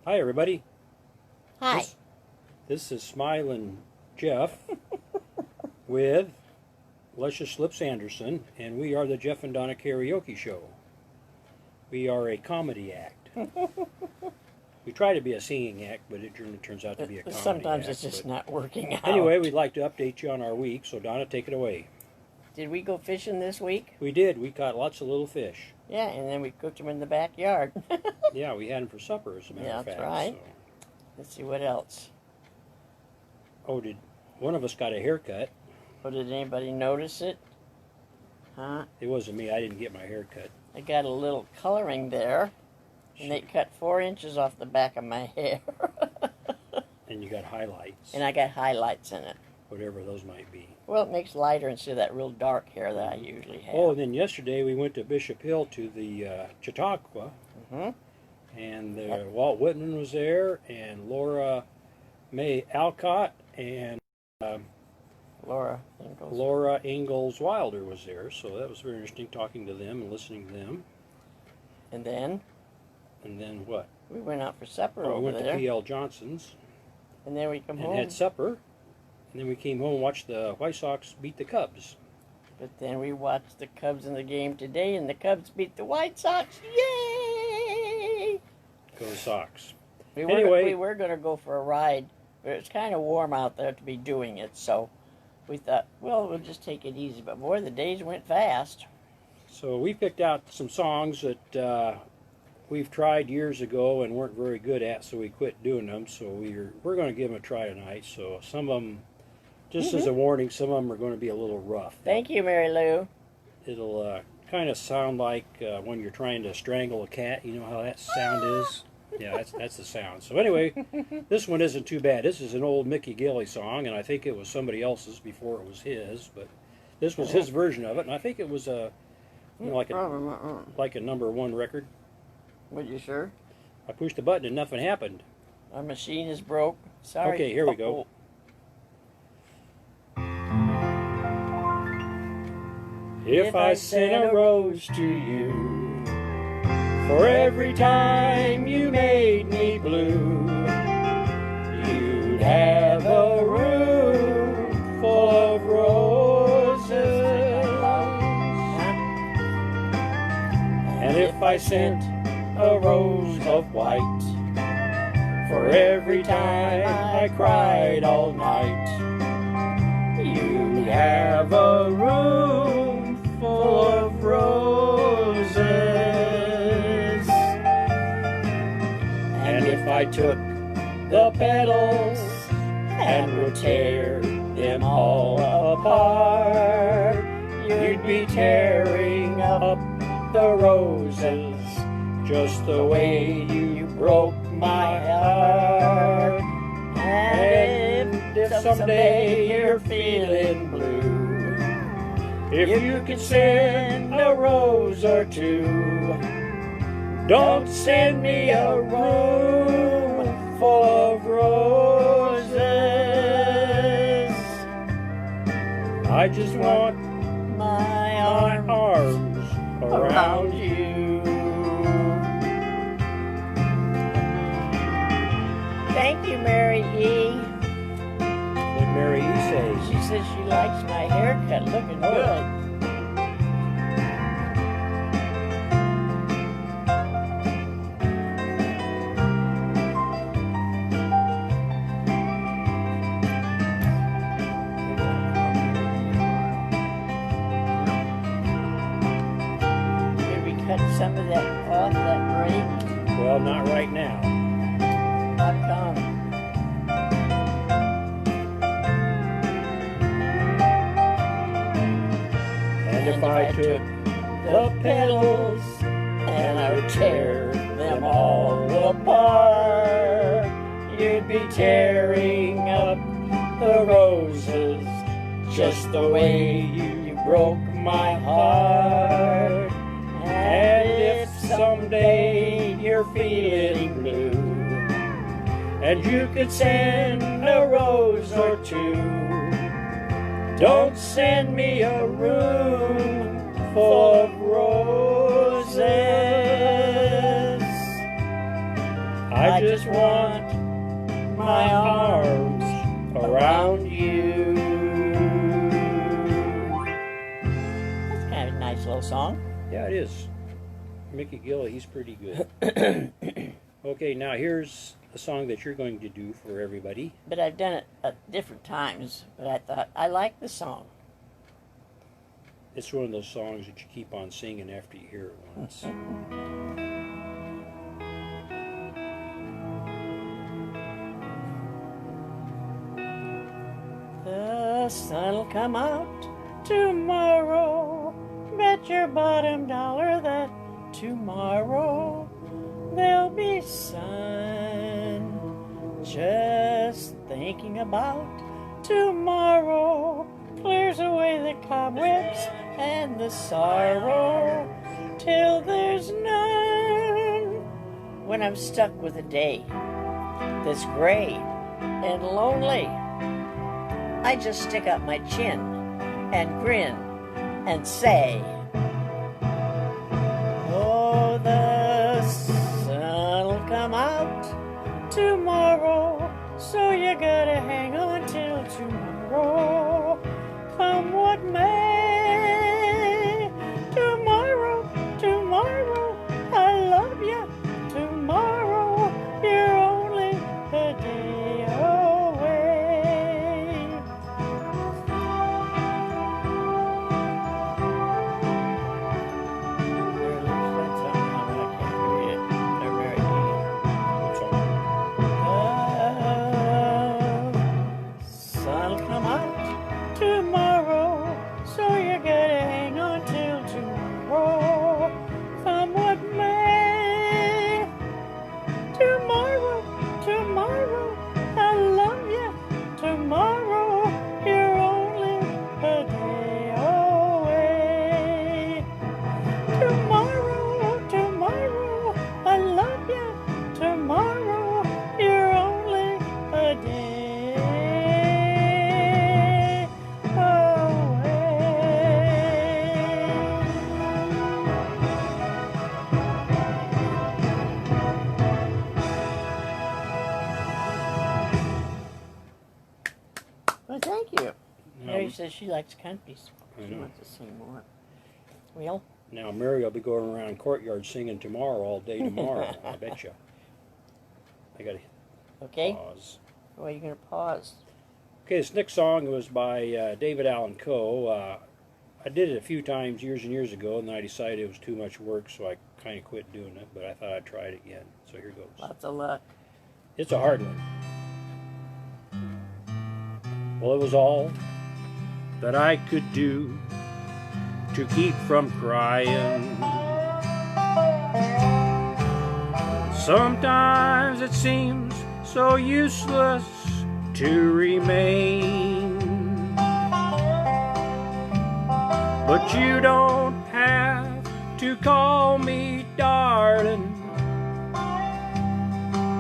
Hi, everybody. Hi. This is Smiling Jeff with Luscious Lips Anderson, and we are the Jeff and Donna Karaoke Show. We are a comedy act. We try to be a singing act, but it turns out to be a comedy Sometimes act. it's just not working out. Anyway, we'd like to update you on our week, so Donna, take it away. Did we go fishing this week? We did. We caught lots of little fish. Yeah, and then we cooked them in the backyard. Yeah, we had them for supper, as a matter of fact. That's right. So. Let's see what else. Oh, did one of us got a haircut? Oh, did anybody notice it? Huh? It wasn't me. I didn't get my hair cut. I got a little coloring there, and they cut 4 inches off the back of my hair. And you got highlights. And I got highlights in it. Whatever those might be. Well, it makes lighter instead of that real dark hair that I usually have. Oh, and then yesterday we went to Bishop Hill to the Chautauqua. Mm-hmm. And Walt Whitman was there, and Laura May Alcott, and Laura Ingalls Wilder was there. So that was very interesting, talking to them and listening to them. And then what? we went out for supper We over went there. to P.L. Johnson's. And then we come home. And had supper. And then we came home and watched the White Sox beat the Cubs. But then we watched the Cubs in the game today, and the Cubs beat the White Sox. Yay! Go Sox. We Anyway, were going to go for a ride, but it's kind of warm out there to be doing it, so we thought, well, we'll just take it easy. But boy, the days went fast. so we picked out some songs that we've tried years ago and weren't very good at, so we quit doing them. So we're going to give them a try tonight. So some of them, just as a warning, some of them are going to be a little rough. Thank you, Mary Lou. It'll kind of sound like when you're trying to strangle a cat. You know how that sound is? Yeah, that's the sound. So anyway, this one isn't too bad. This is an old Mickey Gilley song, and I think it was somebody else's before it was his, but this was his version of it, and I think it was like a #1 record. Were you sure? I pushed a button and nothing happened. Our machine is broke. Sorry. Okay, here we go. If I sent a rose to you for every time you made me blue, you'd have a room full of roses. And if I sent a rose of white for every time I cried all night, you'd have a room full of roses. And if I took the petals and would tear them all apart, you'd be tearing up the roses just the way you broke my heart. And if someday you're feeling blue, if you could send a rose or two, don't send me a room full of roses. I just want my arms around you. Thank you, Mary E. What did Mary E say? She says she likes my haircut, looking good. Did we cut some of that off, that break? Well, not right now. How come? And if I took the petals and I would tear them all apart, you'd be tearing up the roses just the way you broke my heart. And if someday you're feeling blue and you could send a rose or two, don't send me a room full of roses. I I just want my arms around you. That's kind of a nice little song. Yeah, it is. Mickey Gilley, he's pretty good. Okay, now here's a song that you're going to do for everybody. But I've done it at different times. But I thought, I like the song. It's one of those songs that you keep on singing after you hear it once. The sun'll come out tomorrow. Bet your bottom dollar that tomorrow there'll be sun. Just thinking about tomorrow clears away the cobwebs and the sorrow till there's none. When I'm stuck with a day that's gray and lonely, I just stick up my chin and grin and say, oh, the sun'll come out tomorrow, so you gotta hang on till tomorrow, come what may. Tomorrow, tomorrow, I love you. Tomorrow, you're only a day away. Sun'll come out tomorrow, so you gotta hang on till tomorrow, come what may. Tomorrow, tomorrow, I love you. Tomorrow, you're only a day away. Tomorrow, tomorrow, I love you. Tomorrow, you're only a day well, thank you. Mary says she likes country. I She know. wants to sing more. Well, Now, Mary will be going around courtyard singing tomorrow, all day tomorrow, I bet you. I gotta okay. pause. Well, you're going to pause. Okay, this next song was by David Allan Coe. I did it a few times years and years ago, and then I decided it was too much work, so I kind of quit doing it, but I thought I'd try it again. So here goes. Lots of luck. It's a hard one. Well, it was all that I could do to keep from crying. Sometimes it seems so useless to remain, but you don't have to call me darling,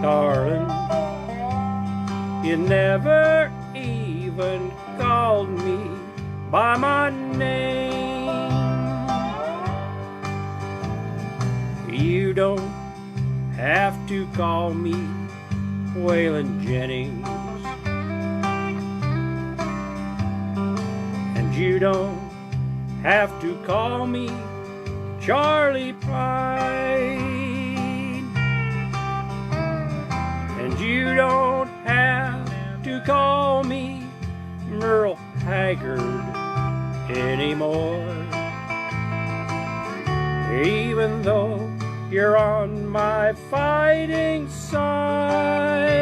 darling. You never even called me by my name. You don't have to call me Waylon Jennings, and you don't have to call me Charlie Pine, and you don't have to call me Merle Haggard anymore, even though you're on my fighting side,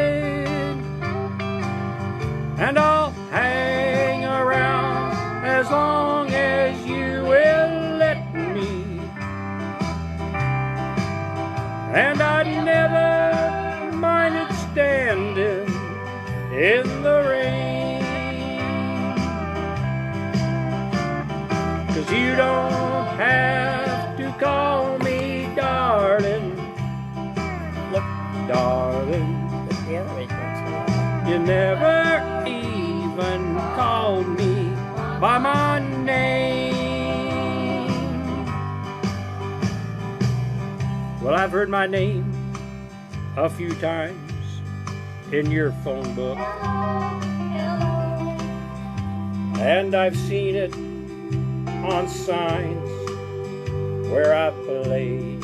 and I'll hang around as long as you will let me, and I'd never minded standing in the rain, 'cause you don't have to call me darling, Look, darling. look the other way. You never even called me by my name. Well, I've heard my name a few times in your phone book, and I've seen it on signs where I played.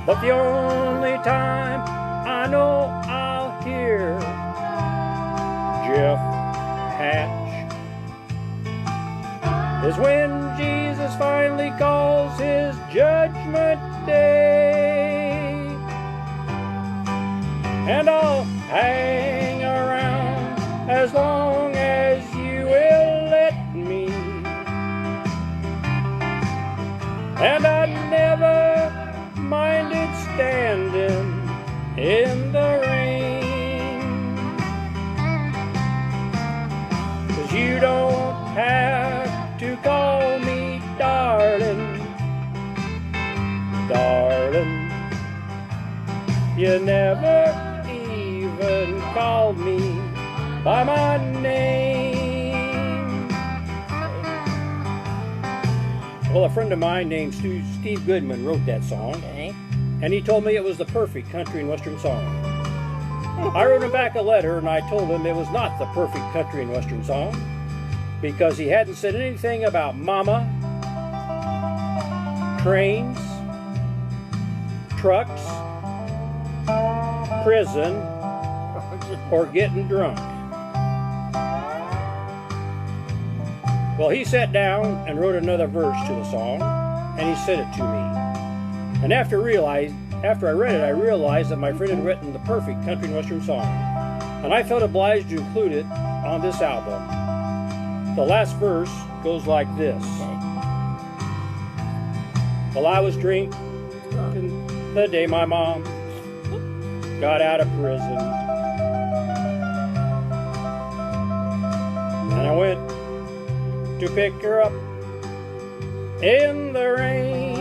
But the only time I know I'll hear Jeff Hatch is when Jesus finally calls his judgment day. And I'll hang around as long as you will let me. And I never minded standing in the rain, 'cause you don't have to call me darling, darling. You never even called me by my name. Well, a friend of mine named Steve Goodman wrote that song, Okay. and he told me it was the perfect country and western song. I wrote him back a letter, and I told him it was not the perfect country and western song because he hadn't said anything about mama, trains, trucks, prison, or getting drunk. Well, he sat down and wrote another verse to the song, and he sent it to me. And after I read it, I realized that my friend had written the perfect country and western song, and I felt obliged to include it on this album. The last verse goes like this. Well, I was drinking the day my mom got out of prison, and I went to pick her up in the rain.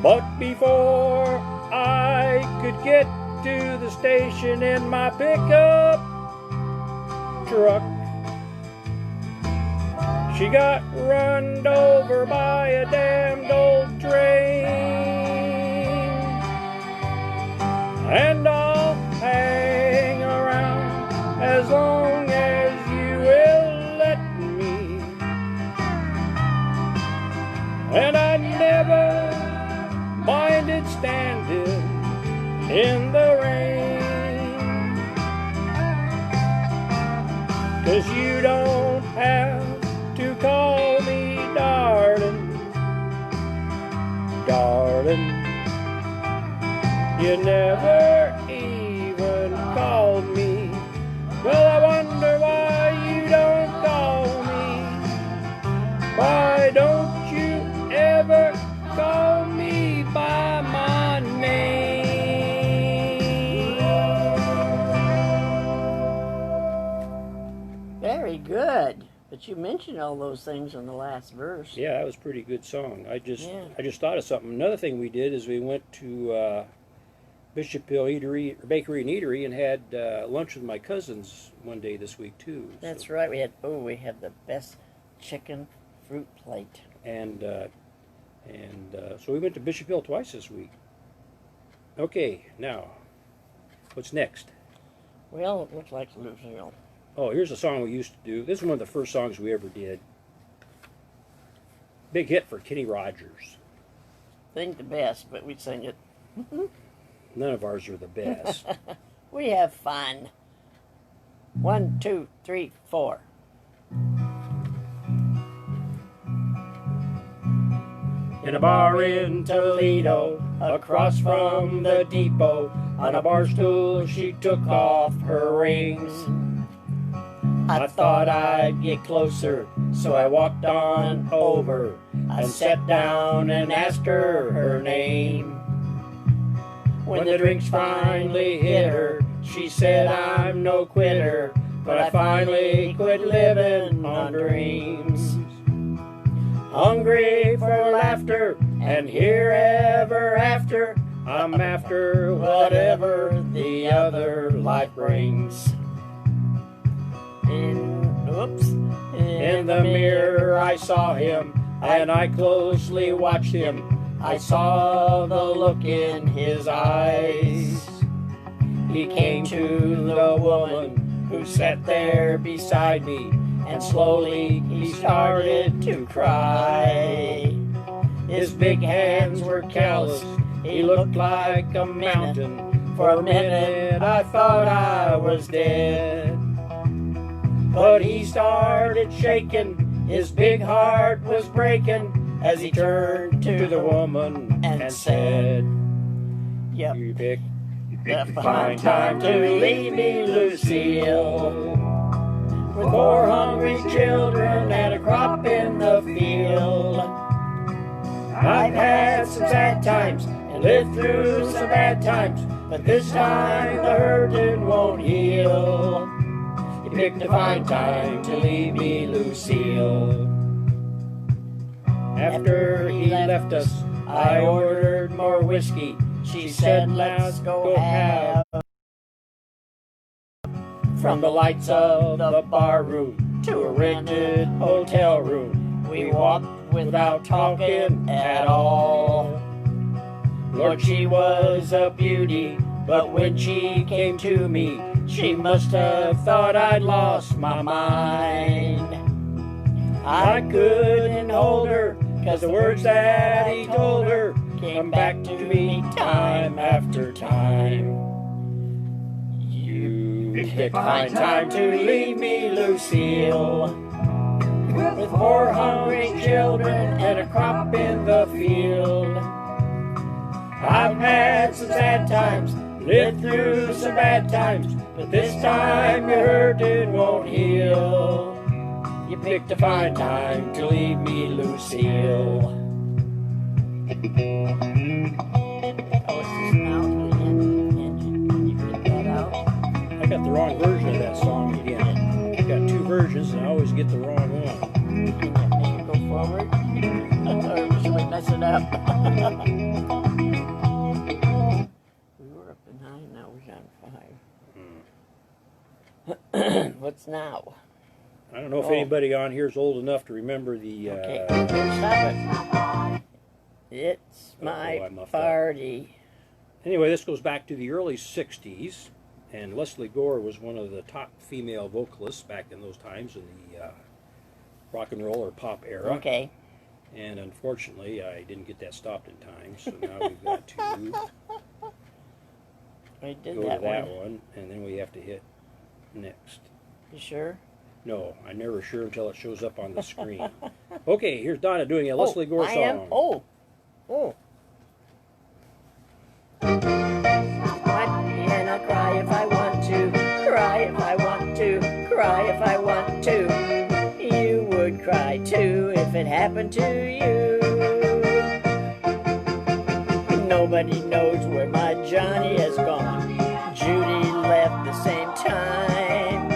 But before I could get to the station in my pickup truck, she got run over by a damned old train. And I'll hang around as long as you will let me. And I never minded standing in the rain, 'cause you don't have to call me darling, darling. You never even called me. Well, I wonder why you don't call me. Why don't you ever call me by my name? Very good. But you mentioned all those things in the last verse. Yeah, that was a pretty good song. I just Yeah. thought of something. Another thing we did is we went to Bishop Hill Bakery and Eatery and had lunch with my cousins one day this week too. That's So, right. We had the best chicken fruit plate. and so we went to Bishop Hill twice this week. Okay, now what's next? Well, it looks like Lucille. Oh, here's a song we used to do. This is one of the first songs we ever did. Big hit for Kenny Rogers. Think the best, but we sing it. None of ours are the best. We have fun. 1, 2, 3, 4. In a bar in Toledo, across from the depot, on a bar stool she took off her rings. I thought I'd get closer, so I walked on over. I sat down and asked her name. When the drinks finally hit her, she said, I'm no quitter, but I finally quit living on dreams. Hungry for laughter, and here ever after, I'm after whatever the other life brings. In the mirror I saw him, and I closely watched him. I saw the look in his eyes. He came to the woman who sat there beside me, and slowly he started to cry. His big hands were calloused, he looked like a mountain. For a minute I thought I was dead. But he started shaking, his big heart was breaking, as he turned to the woman and said, Yep. You picked The fine time to leave me, Lucille, with 4 hungry children and a crop in the field. I've had some sad times and lived through some bad times, but this time the hurting won't heal. You picked a fine time to leave me, Lucille. After he left us, I ordered more whiskey. She said, let's go have. From the lights of the bar room to a rented hotel room, we walked without talking at all. Lord, she was a beauty, but when she came to me, she must have thought I'd lost my mind. I couldn't hold her, 'cause the words that he told her came back to me time after time. You picked fine time to leave me, Lucille, with 4 hungry children and a crop in the field. I've had some sad times, lived through some bad times, but this time your hurting won't heal. You picked a fine time to leave me, Lucille. Oh, it's just now to the end. Can you get that out? I got the wrong version of that song again. I've got 2 versions and I always get the wrong one. Can you make it go forward? Or should we mess it up? We were up to 9, now we're down to 5. What's now? I don't know if anybody on here is old enough to remember the... Okay, stop it. It's my party. Anyway, this goes back to the early 60s, and Leslie Gore was one of the top female vocalists back in those times in the rock and roll or pop era. Okay. And unfortunately, I didn't get that stopped in time, so now we've got to I did go that to that one. one, and then we have to hit next. You sure? No, I'm never sure until it shows up on the screen. Okay, here's Donna doing a Leslie Gore song. Oh. And I'll cry if I want to, cry if I want to, cry if I want to. You would cry too if it happened to you. Nobody knows where my Johnny has gone. Judy left the same time.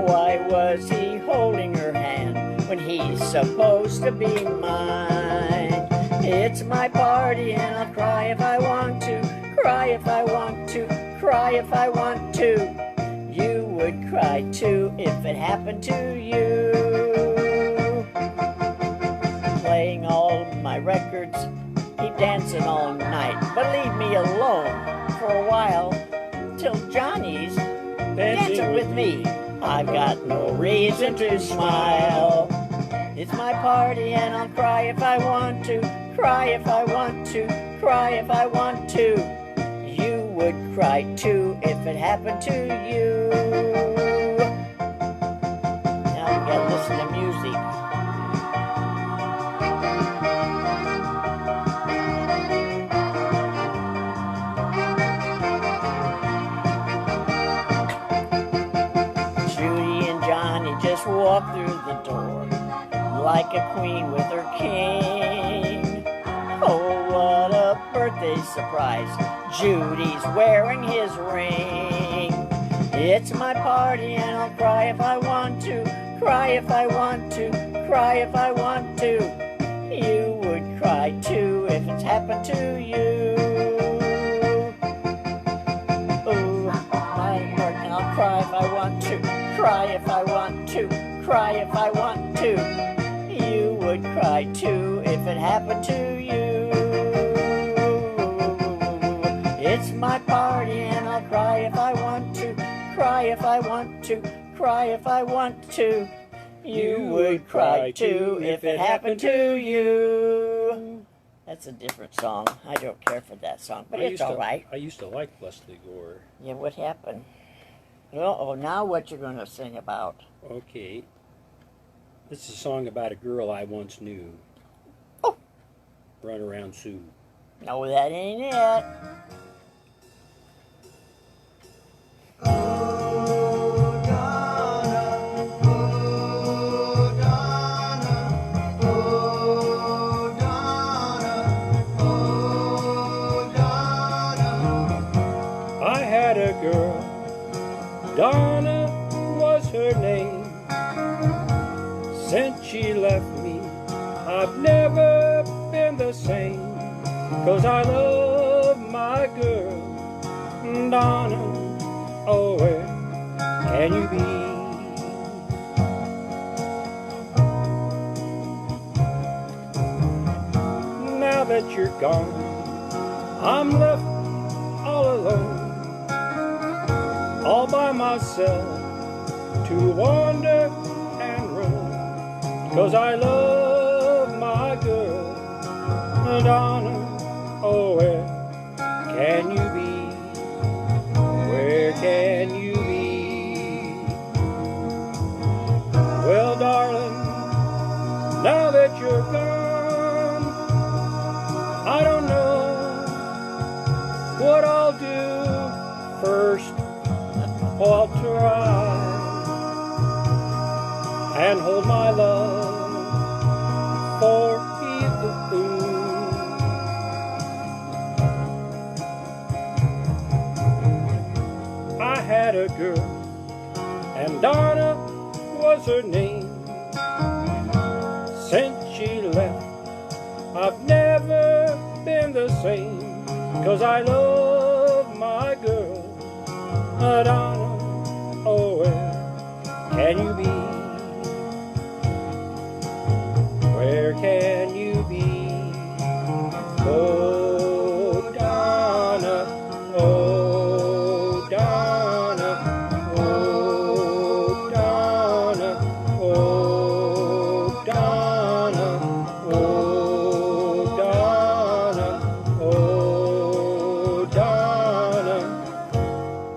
Why was he holding her hand when he's supposed to be mine? It's my party and I'll cry if I want to, cry if I want to, cry if I want to. You would cry too if it happened to you. Playing all my records, keep dancing all night, but leave me alone for a while till Johnny's dancing with me. I've got no reason to smile. It's my party and I'll cry if I want to, cry if I want to, cry if I want to. You would cry too if it happened to you. Now we gotta listen to music. Judy and Johnny just walked through the door like a queen with her king. Oh, what a birthday surprise. Judy's wearing his ring. It's my party and I'll cry if I want to, cry if I want to, cry if I want to. You would cry too if it's happened to you. Oh, my heart, and I'll cry if I want to, cry if I want to, cry if I want to. You would cry too if it happened to you. It's my party and I'll cry if I want to, cry if I want to, cry if I want to. You would cry too if it happened to you. That's a different song. I don't care for that song, but it's all right. I used to like Leslie Gore. Yeah, what happened? Uh-oh, now what you're going to sing about? Okay. This is a song about a girl I once knew. Oh. Run Around Sue. No, that ain't it. Oh, Donna, oh, Donna, oh, Donna, oh, Donna. I had a girl, Donna was her name. Since she left me, I've never been the same. 'Cause I love my girl, Donna. Oh, where can you be? Now that you're gone, I'm left all alone, all by myself to wander and roam. 'Cause I love my girl, Donna. Oh, where can you be? Where can you be? Well, darling, now that you're gone, I don't know what I'll do first. Oh, I'll try and hold my love for you. I had a girl, and Donna was her name. Since she left, I've never been the same. 'Cause I love my girl, Donna. Oh, where can you be? Where can you be? Oh, Donna, oh, Donna, oh, Donna, oh, Donna, oh, Donna, oh, Donna.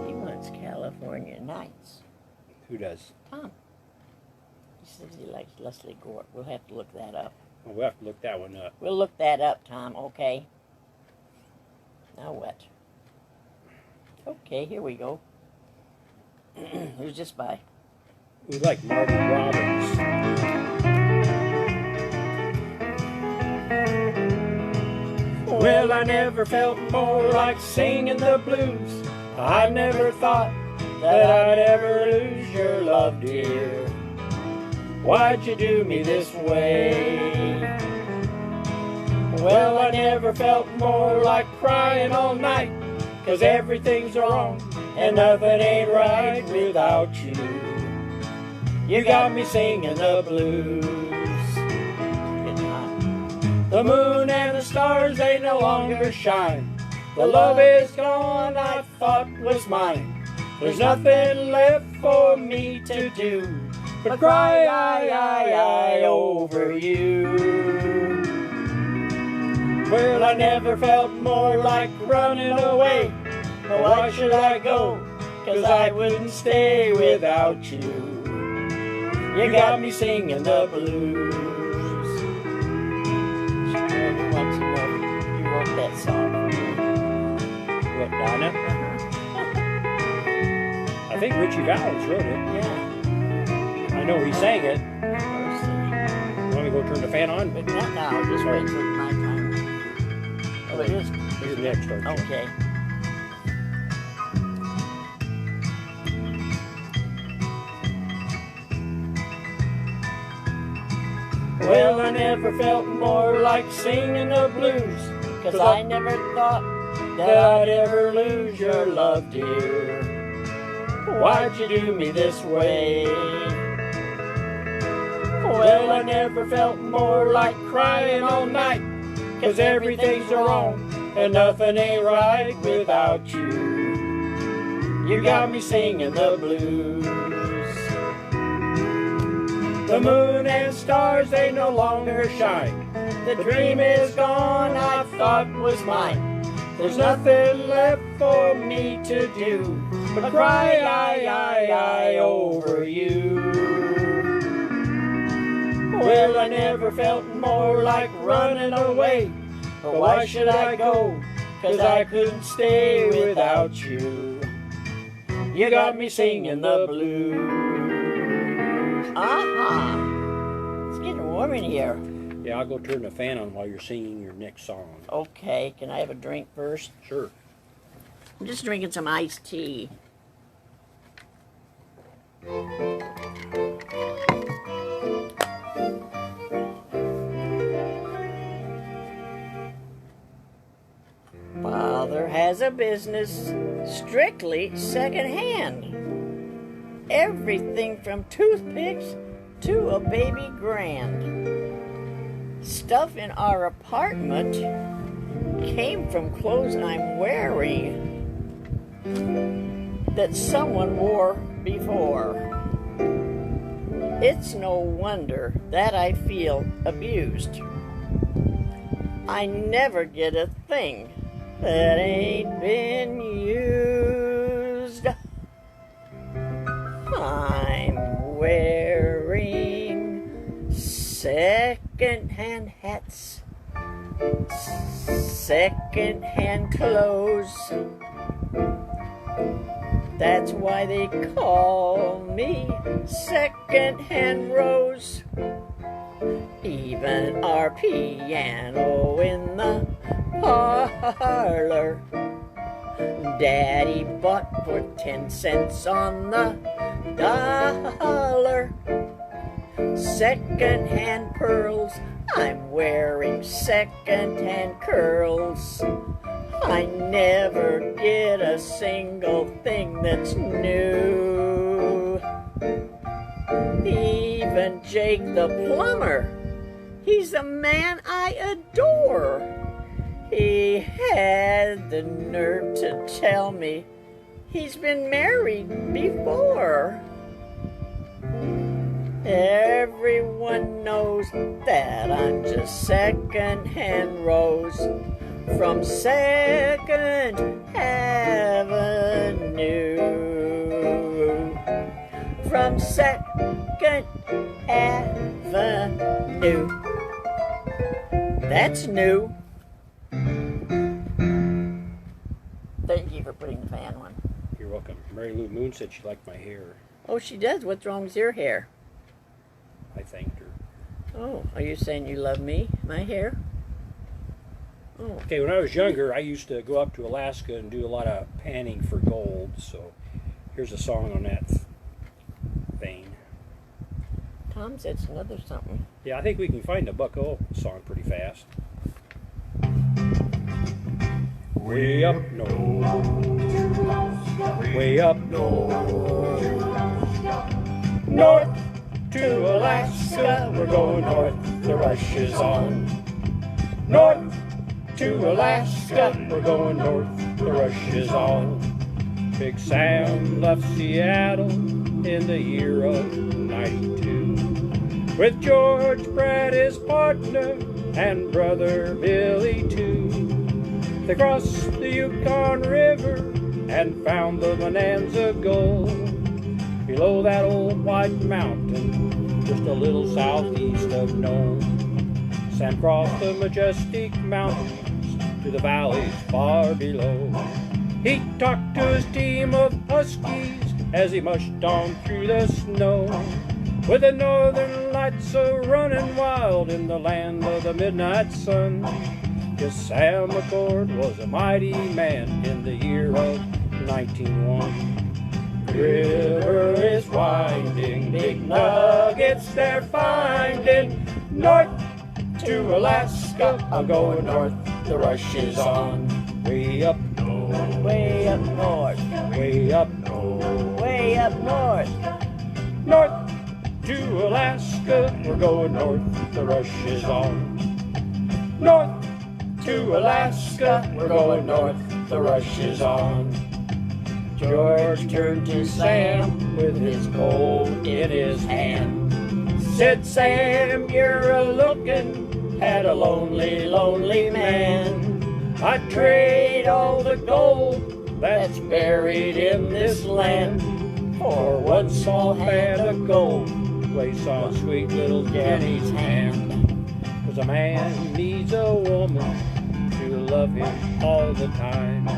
He wants California Nights. Who does? Tom. He says he likes Leslie Gore. We'll have to look that up. Well, we'll have to look that one up. We'll look that up, Tom, okay? Now what? Okay, here we go. Who's this by? We like Marty Robbins. Well, I never felt more like singing the blues. I never thought that I'd ever lose your love, dear. Why'd you do me this way? Well, I never felt more like crying all night, 'cause everything's wrong and nothing ain't right without you. You got me singing the blues. The moon and the stars, they no longer shine. The love is gone I thought was mine. There's nothing left for me to do but cry I over you. Well, I never felt more like running away. But why should I go? 'Cause I wouldn't stay without you. You got me singing the blues. Who wants to know you wrote that song? What, Donna? I think Richie Valens wrote it. Yeah. I know he sang it. Mercy. Want me to go turn the fan on? But not now, just wait till my time. Oh, it is. Here's the next part. Okay. Well, I never felt more like singing the blues, 'Cause I never thought that I'd ever lose your love, dear. Why'd you do me this way? Well, I I never felt more like crying all night, 'cause everything's wrong and nothing ain't right without you. You got me singing the blues. The moon and stars, they no longer shine. The dream is gone I thought was mine. There's nothing left for me to do but cry I over you. Well, I never felt more like running away, but why should I go? 'Cause I couldn't stay without you. You got me singing the blues. It's getting warm in here. Yeah, I'll go turn the fan on while you're singing your next song. Okay, can I have a drink first? Sure. I'm just drinking some iced tea. Father has a business strictly secondhand. Everything from toothpicks to a baby grand. Stuff in our apartment came from clothes I'm wearing that someone wore before. It's no wonder that I feel abused. I never get a thing that ain't been used. I'm wearing second-hand hats, second-hand clothes. That's why they call me Second-Hand Rose. Even our piano in the parlor, Daddy bought for 10 cents on the dollar. Second-hand pearls, I'm wearing second-hand curls. I never get a single thing that's new. Even Jake the plumber, he's the man I adore. He had the nerve to tell me he's been married before. Everyone knows that I'm just second-hand Rose from 2nd Avenue. From 2nd Avenue. That's new. Thank you for putting the fan on. You're welcome. Mary Lou Moon said she liked my hair. Oh, she does. What's wrong with your hair? I thanked her. Oh, are you saying you love me, my hair? Oh. Okay, when I was younger, I used to go up to Alaska and do a lot of panning for gold. So here's a song on that vein. Tom said another something. Yeah, I think we can find the Bucko song pretty fast. Way up north, way up north, north to Alaska, we're going north, the rush is on. North to Alaska, we're going north, the rush is on. Big Sam left Seattle in the year of '92 with George Pratt, his partner, and brother Billy too. They crossed the Yukon River and found the Bonanza Gold below that old white mountain, just a little southeast of Nome. Sam crossed the majestic mountains to the valleys far below. He talked to his team of huskies as he mushed on through the snow, with the northern lights a-running wild in the land of the midnight sun. Yes, Sam McCord was a mighty man in the year of 1901. The river is winding, big nuggets they're finding. North to Alaska, I'm going north, the rush is on. Way up north, Way up north, way up north, way up north. north to Alaska, we're going north, the rush is on. North to Alaska, we're going north, the rush is on. George turned to Sam with his gold in his hand. Said, Sam, you're a looking at a lonely, lonely man. I'd trade all the gold that's buried in this land for one small band of gold Place on sweet little Jenny's hand. 'Cause a man needs a woman to love him all the time.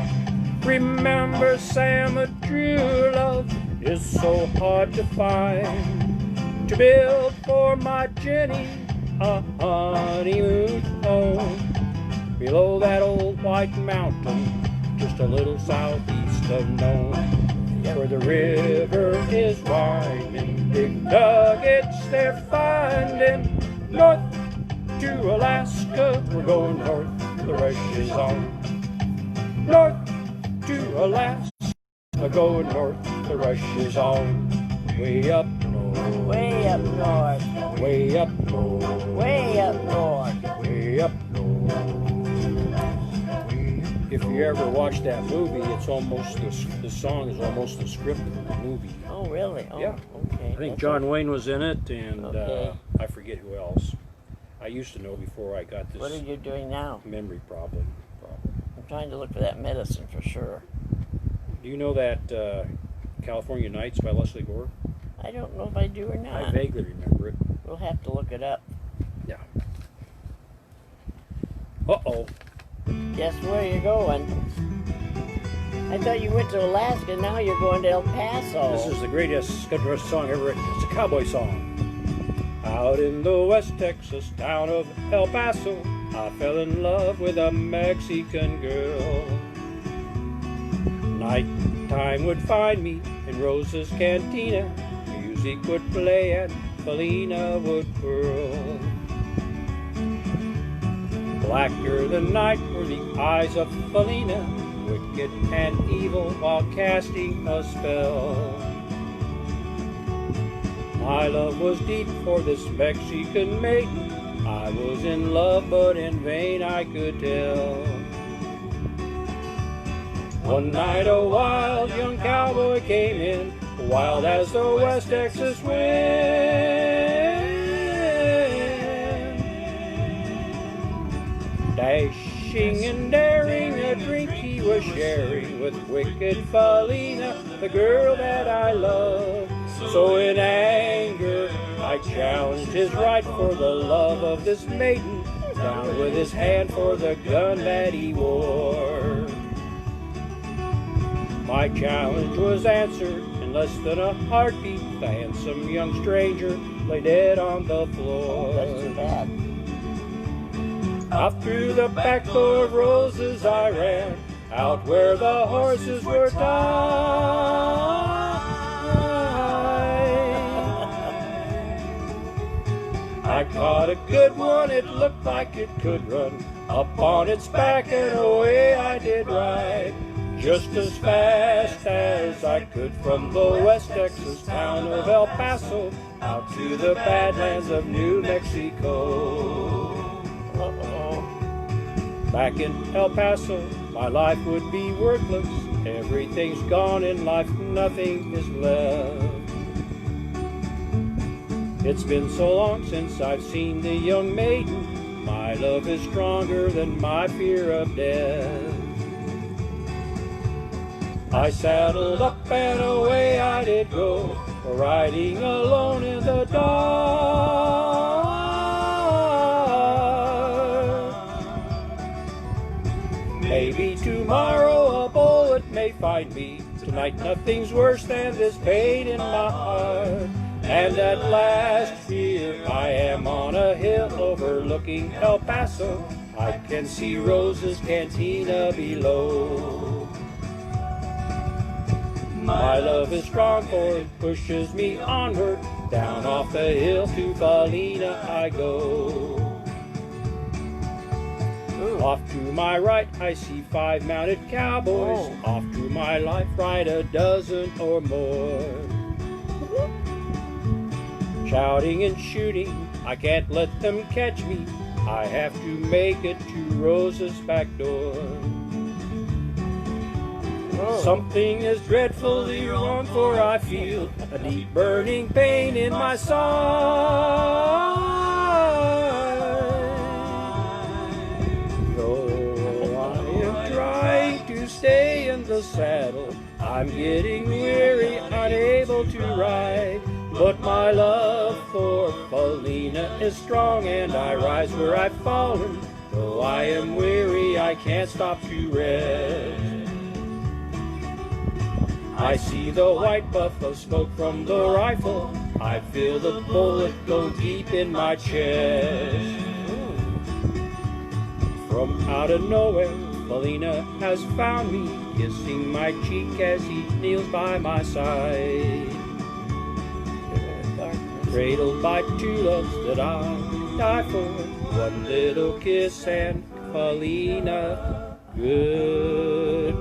Remember, Sam, a true love is so hard to find. To build for my Jenny a honeymoon home below that old white mountain, just a little southeast of Nome, where the river is winding, big nuggets they're finding. North to Alaska, we're going north, the rush is on. North to Alaska, we're going north, the rush is on. Way up north, way up north, way up north, way up north. way up north. If you ever watch that movie, it's almost the song is almost the script of the movie. Oh, really? Oh, Yeah. okay. I think John Wayne was in it, and Okay. I forget who else. I used to know before I got What are this you doing now? memory problem. I'm trying to look for that medicine for sure. Do you know that California Nights by Leslie Gore? I don't know if I do or I not. vaguely remember it. We'll have to look it up. Yeah. Uh-oh. Guess where you're going? I thought you went to Alaska, now you're going to El Paso. This is the greatest country western song ever written. It's a cowboy song. Out in the West Texas town of El Paso, I fell in love with a Mexican girl. Nighttime would find me in Rosa's cantina. Music would play and Felina would whirl. Blacker than night were the eyes of Felina, wicked and evil while casting a spell. My love was deep for this Mexican maiden. I was in love, but in vain I could tell. One night a wild young cowboy came in, wild as the West Texas wind. Dashing and daring, a drink he was sharing with wicked Felina, the girl that I love. So in anger I challenged his right for the love of this maiden, down with his hand for the gun that he wore. My challenge was answered in less than a heartbeat. The handsome young stranger lay dead on the floor. That's too bad. Out through the back door of Roses I ran, out where the horses were tied. I caught a good one, it looked like it could run, up on its back and away I did ride, just as fast as I could from the West Texas town of El Paso, out to the Badlands of New Mexico. Back in El Paso, my life would be worthless. Everything's gone in life, nothing is left. It's been so long since I've seen the young maiden. My love is stronger than my fear of death. I saddled up and away I did go, riding alone in the dark. Maybe tomorrow a bullet may find me. Tonight nothing's worse than this pain in my heart. And at last here I am on a hill overlooking El Paso. I can see Rosa's cantina below. My love is strong for it pushes me onward. Down off the hill to Felina I go. Off to my right I see 5 mounted cowboys. Off to my left right a dozen or more. shouting and shooting. I can't let them catch me. I have to make it to Rosa's back door. Oh. Something is dreadfully wrong, for I feel a deep burning pain in my side. Though I am trying to stay in the saddle, I'm getting weary, unable to ride. But my love for Paulina is strong, and I rise where I've fallen. Though I am weary, I can't stop to rest. I see the white puff of smoke from the rifle. I feel the bullet go deep in my chest. From out of nowhere, Paulina has found me, kissing my cheek as he kneels by my side. Cradled by two loves that I die for, one little kiss and Paulina, goodbye.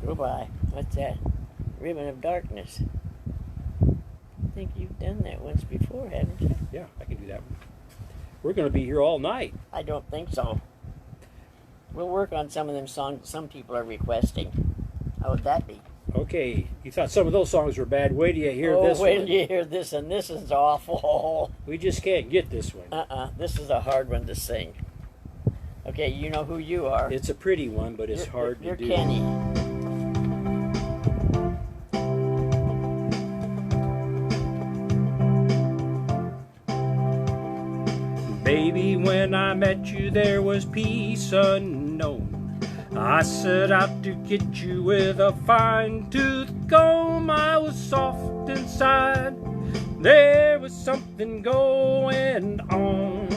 Goodbye. What's that? Ribbon of Darkness. I think you've done that once before, haven't you? Yeah, I can do that one. We're going to be here all night. I don't think so. We'll work on some of them songs some people are requesting. How would that be? Okay, you thought some of those songs were bad. Wait till you hear Oh, this wait one. till you hear this, and this is awful. We just can't get this one. This is a hard one to sing. Okay, you know who you are. It's a pretty one, but it's hard you're to do. Kenny. Baby, when I met you, there was peace unknown. I set out to get you with a fine-tooth comb. I was soft inside. There was something going on.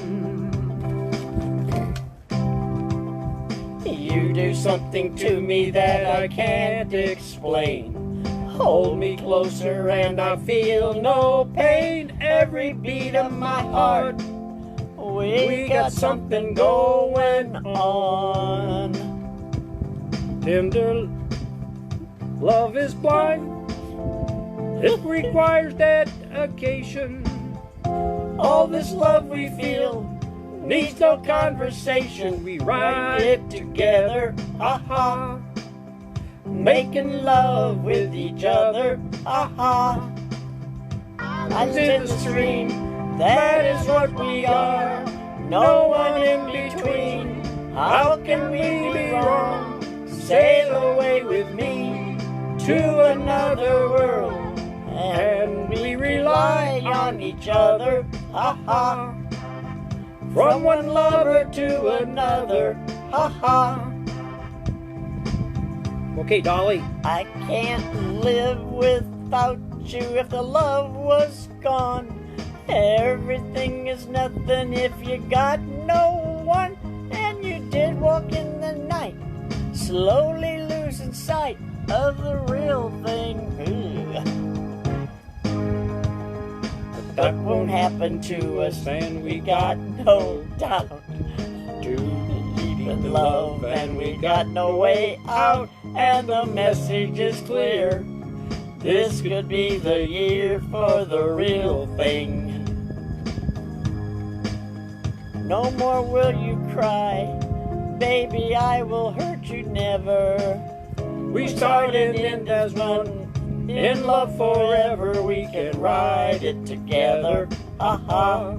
You do something to me that I can't explain. Hold me closer and I feel no pain. Every beat of my heart, we got something going on. Tender love is blind. It requires dedication. All this love we feel needs no conversation. We write it together, ha-ha. Making love with each other, ha-ha. Islands in the stream, that is what we are. No one in between. How can we be wrong? Sail away with me to another world, and we rely on each other, ha-ha. From one lover to another, ha-ha. Okay, Dolly. I can't live without you if the love was gone. Everything is nothing if you got no one. And you did walk in the night, slowly losing sight of the real thing. But that won't happen to us, and we got no doubt to believe in love, and we got no way out. And the message is clear. This could be the year for the real thing. No more will you cry, baby, I will hurt you never. We start and end as one, in love forever. We can ride it together, ha-ha.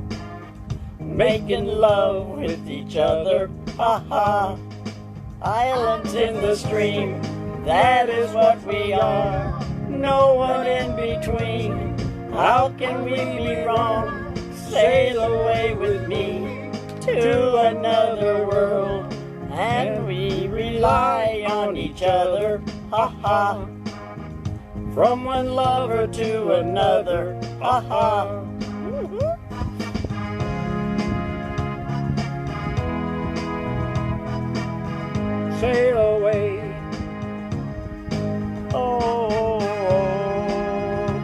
Making love with each other, ha-ha. Islands in the stream, that is what we are. No one in between. How can we be wrong? Sail away with me to another world, and we rely on each other, ha-ha. From one lover to another, ha-ha. Sail away. Oh,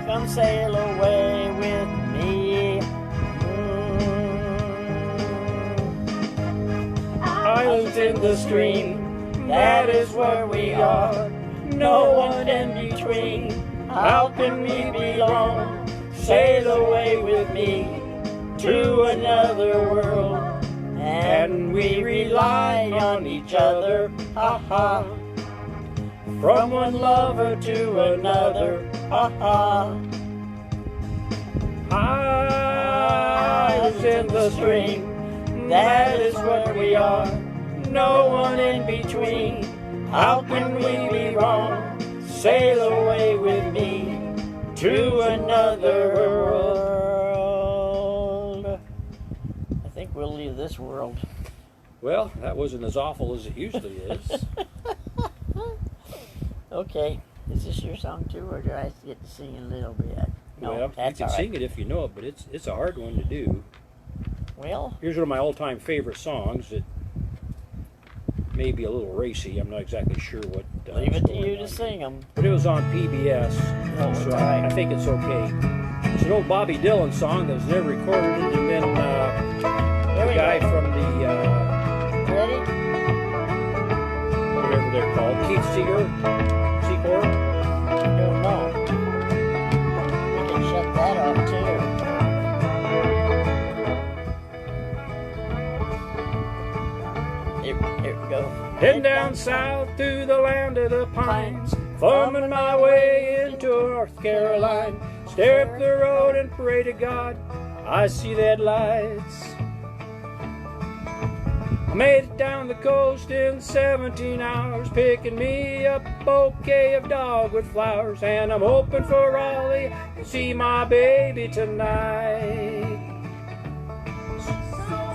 come sail away with me. Islands in the stream, that is where we are. No one in between. How can we belong? Sail away with me to another world, and we rely on each other, ha ha. From one lover to another, ha ha. Eyes in the stream, that is what we are, no one in between. How can we be wrong? Sail away with me to another world. I think we'll leave this world. Well, that wasn't as awful as it usually is. Okay, is this your song too, or do I get to sing a little bit? No, Well, you that's can all right. sing it if you know it, but it's a hard one to do. Well, Here's one of my all-time favorite songs. It may be a little racy. I'm not exactly sure what. leave it to you to on. sing them. But it was on PBS, Oh, so it's all I right. think it's okay. It's an old Bobby Dylan song that was never recorded, and then Here the we guy go. from the Ready? whatever they're called, Keith Seeger. I don't know. We can shut that off too. Here we go. Heading down south through the land of the pines, thumbing my way into North Carolina. Stare up the road and pray to God I see that lights. I made it down the coast in 17 hours, picking me up a bouquet of dogwood flowers, and I'm hoping for Raleigh to see my baby tonight.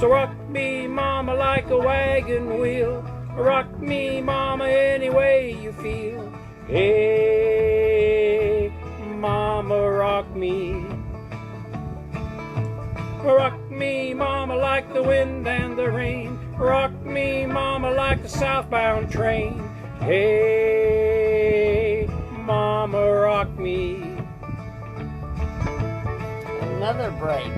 So rock me, mama, like a wagon wheel. Rock me, mama, any way you feel. Hey, mama, rock me. Rock me, mama, like the wind and the rain. Rock me, mama, like the southbound train. Hey, mama, rock me. Another break.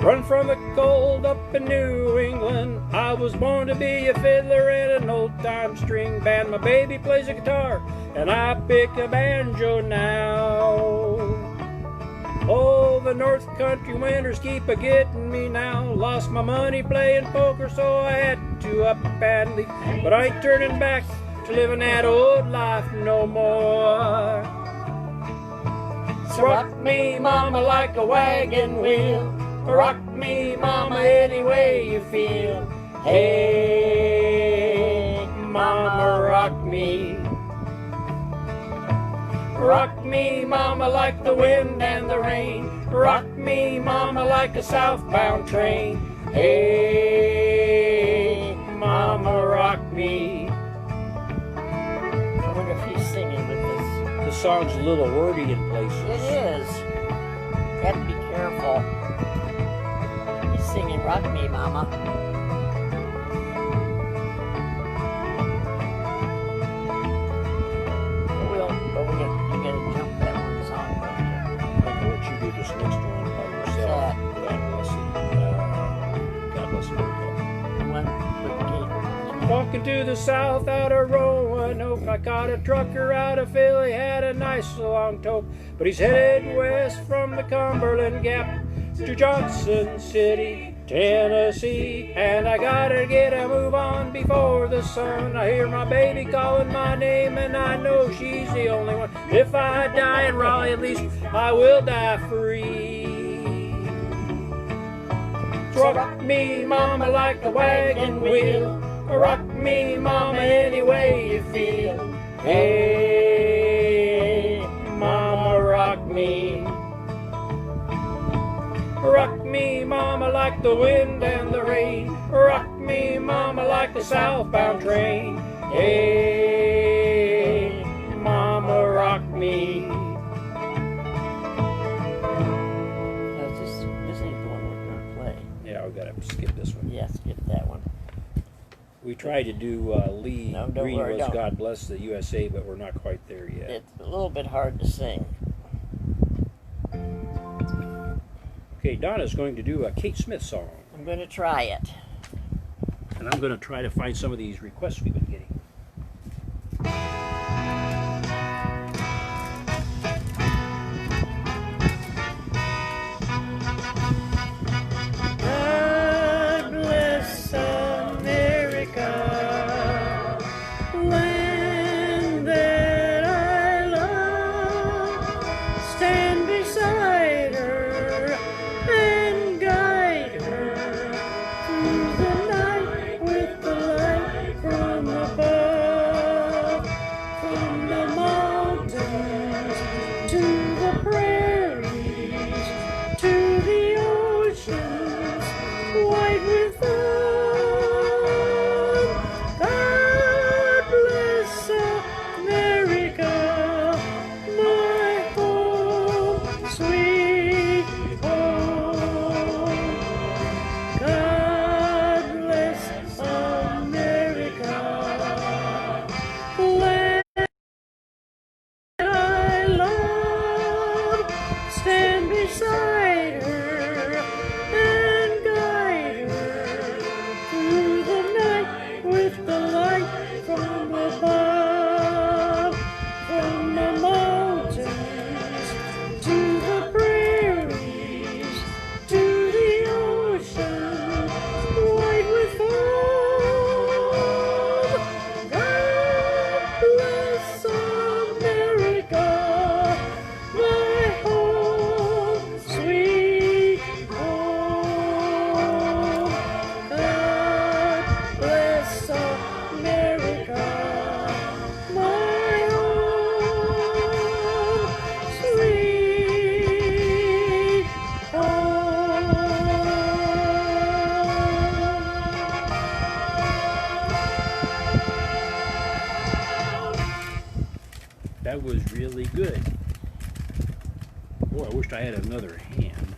Run from the cold up in New England. I was born to be a fiddler in an old-time string band. My baby plays a guitar, and I pick a banjo now. Oh, the North Country winters keep a-getting me now. Lost my money playing poker, so I had to up and leave. But I ain't turning back to living that old life no more. So rock me, mama, like a wagon wheel. Rock me, mama, any way you feel. Hey, mama, rock me. Rock me, mama, like the wind and the rain. Rock me, mama, like a southbound train. Hey, mama, rock me. I wonder if he's singing with us. The song's a little wordy in It places. is. You have to be careful. He's singing Rock Me, Mama. But you gotta jump that one song, don't I'll let you do this next one by yourself. God bless you. you? The one with the gate. Walking to the south out of Roanoke, I caught a trucker out of Philly, had a nice long toke, but he's headed west from the Cumberland Gap to Johnson City, Tennessee, and I gotta get a move on before the sun. I hear my baby calling my name, and I know she's the only one. If I die in Raleigh, at least I will die free. So rock me, mama, like a wagon wheel. Rock me, mama, any way you feel. Hey, mama, rock me. Rock me, mama, like the wind and the rain. Rock me, mama, like the southbound train. Hey, mama, rock me. No, this ain't the one we're gonna play. Yeah, we gotta skip this one. Yeah, skip that one. We tried to do Lee No, don't Green worry, was don't. God Bless the USA, but we're not quite there yet. It's a little bit hard to sing. Okay, Okay, Donna's going to do a Kate Smith song. I'm going to try it. And I'm going to try to find some of these requests we've been getting. God bless America, land that I love. Stand beside her and guide her through the night with the light from above. From the mountains to the prairies to the oceans white with foam. God bless America, my home, sweet home. God bless America, land I love. Stand beside her and guide her through the night with the light from above. From the mountains to the prairies to the ocean white with foam. God bless America, my home, sweet home. God bless America, my home, sweet home. That was really good. Boy, I wished I had another hand.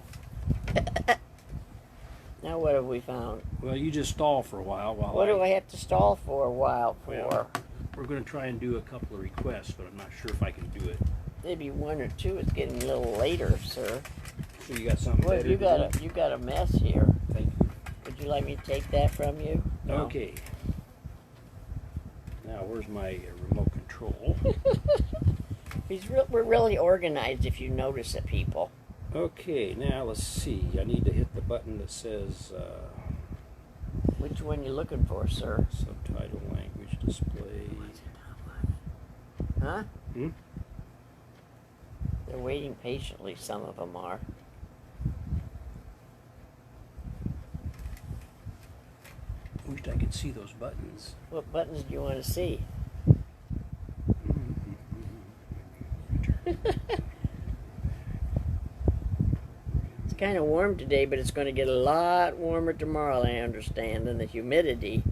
Now what have we found? Well, you just stall for a while What do I have to stall for a while for? Well, we're going to try and do a couple of requests, but I'm not sure if I can do it. Maybe one or two. It's getting a little later, sir. So you got something Well, better you to do? got a mess here. Thank you. Would you like me to take that from you? No? Okay. Now, where's my remote control? We're really organized, if you notice it, people. Okay, now let's see. I need to hit the button that says Which one you looking for, sir? subtitle language display. Huh? Hmm? They're waiting patiently, some of them are. Wished I could see those buttons. What buttons do you want to see? It's kind of warm today, but it's going to get a lot warmer tomorrow, I understand, and the humidity.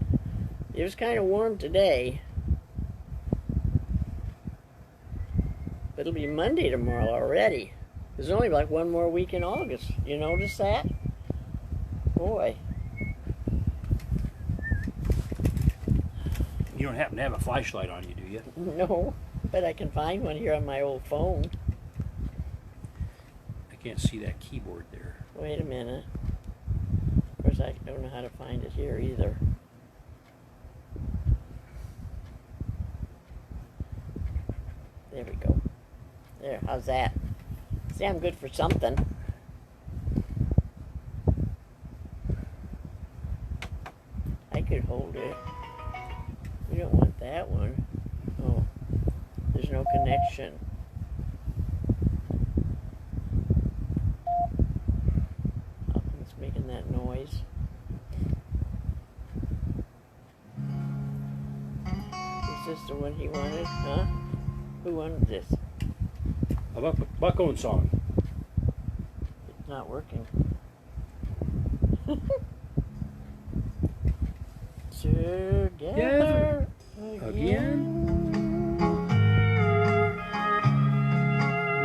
It was kind of warm today. But it'll be Monday tomorrow already. There's only like one more week in August. You notice that? Boy. You don't happen to have a flashlight on you, do you? No, but I can find one here on my old phone. I can't see that keyboard there. Wait a minute. Of course, I don't know how to find it here either. There we go. There, how's that? See, I'm good for something. I could hold it. We don't want that one. Oh, there's no connection. Oh, it's making that noise. Is this the one he wanted? Huh? Who wanted this? A Buck-Own song. It's not working. Together again.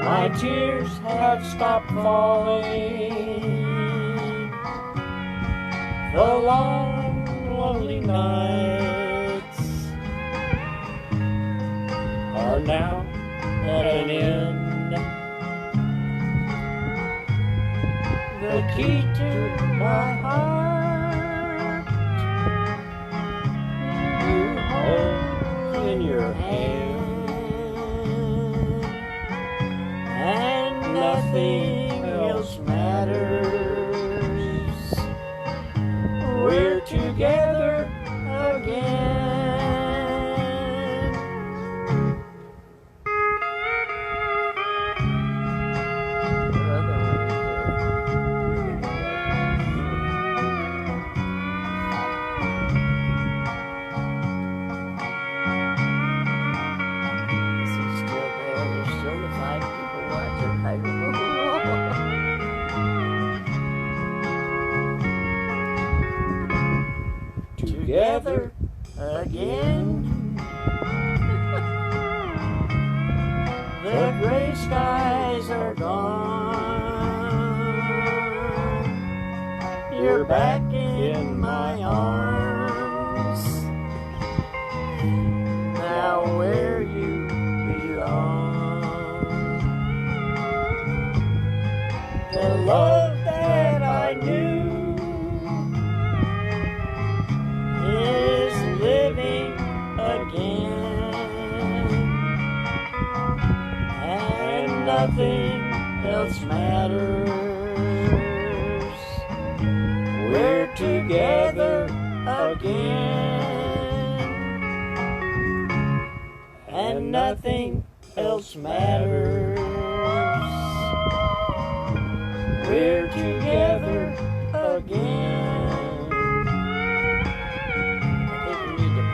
My tears have stopped falling. The long, lonely nights are now at an end. The key to my heart. You hold in your hand, and nothing else matters. We're together again. What other one is there? Is he still there? There's still the 5 people watching. I don't know. Together again. The gray skies are gone. You're back in my arms. Now where you belong. The love that I knew is living again, and nothing else matters. We're together again, and nothing else matters. We're together again.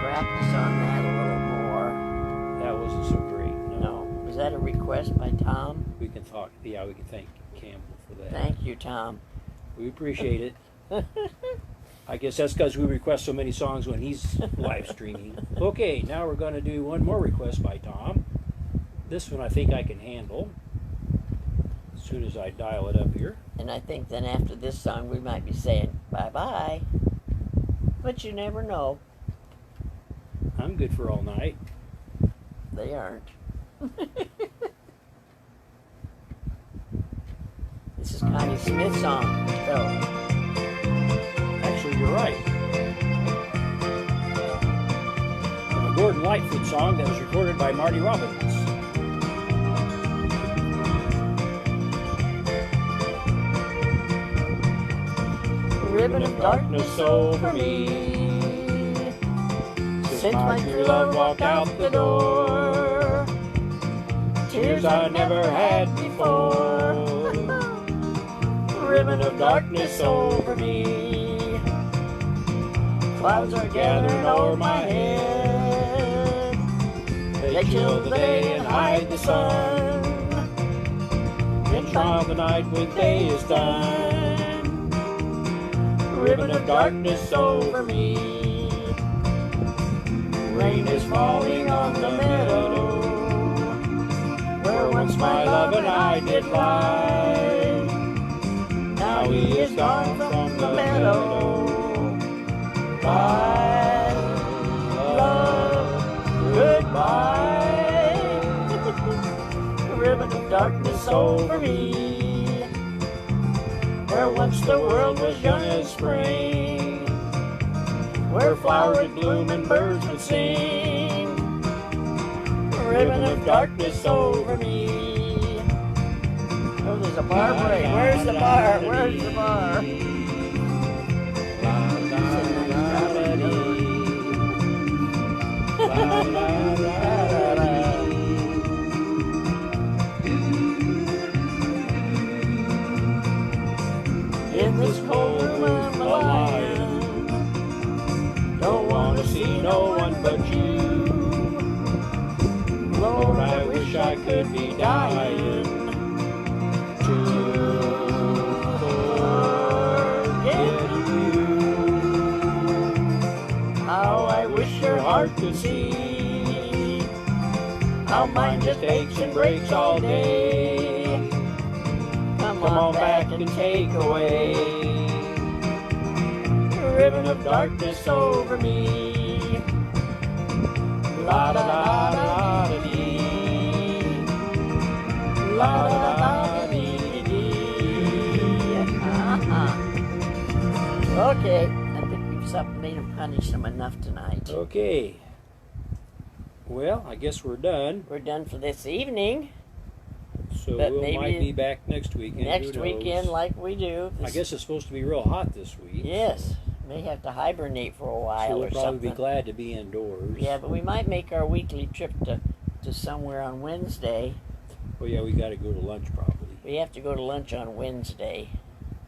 Practice on that a little more. That wasn't so great. No. Was that a request by Tom? We can talk. Yeah, we can thank Campbell for that. Thank you, Tom. We appreciate it. I guess that's because we request so many songs when he's live streaming. Okay, now we're going to do one more request by Tom. This one I think I can handle as soon as I dial it up here. And I think then after this song we might be saying bye-bye. But you never know. I'm good for all night. They aren't. This is Connie Smith's song. So, Actually, you're right. And a Gordon Lightfoot song that was recorded by Marty Robbins. ribbon of darkness over me. Since my true love walked out the door, tears I never had before. Ribbon of darkness over me. Clouds are gathering over my head. They chill the day and hide the sun. Then shroud the night when day is done. Ribbon of darkness over me. Rain is falling on the meadow where once my love and I did lie. Now he is gone from the meadow. Bye, love, goodbye. Ribbon of darkness over me, where once the world was young as spring, where flowers would bloom and birds would sing. Ribbon of darkness over me. Oh, there's a bar break. Where's the bar? Where's the bar? In this cold room I'm lying, don't want to see no one but you. Lord, I wish I could be dying to forget you. How I wish your heart could see how mine just aches and breaks all day. Come on back and take away the ribbon of darkness over me. La da da da da dee. La da da da dee dee. Okay, I think we've made them punish them enough tonight. Okay. Well, I guess we're done. We're done for this evening. So But we maybe might be back next weekend. Next who knows? weekend, like we do. I guess it's supposed to be real hot this week. Yes. May have to hibernate for a while So we'll or probably something. be glad to be indoors. Yeah, but we might make our weekly trip to somewhere on Wednesday. Well, yeah, we got to go to lunch probably We have to go to lunch on Wednesday.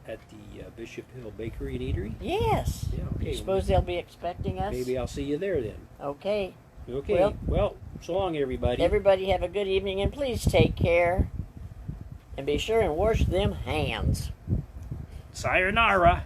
at the Bishop Hill Bakery and Eatery. Yes. Yeah, okay. You suppose they'll be expecting us? Maybe I'll see you there then. Okay. Okay. Well, so long, everybody. Everybody have a good evening, and please take care. And be sure and wash them hands. Sayonara.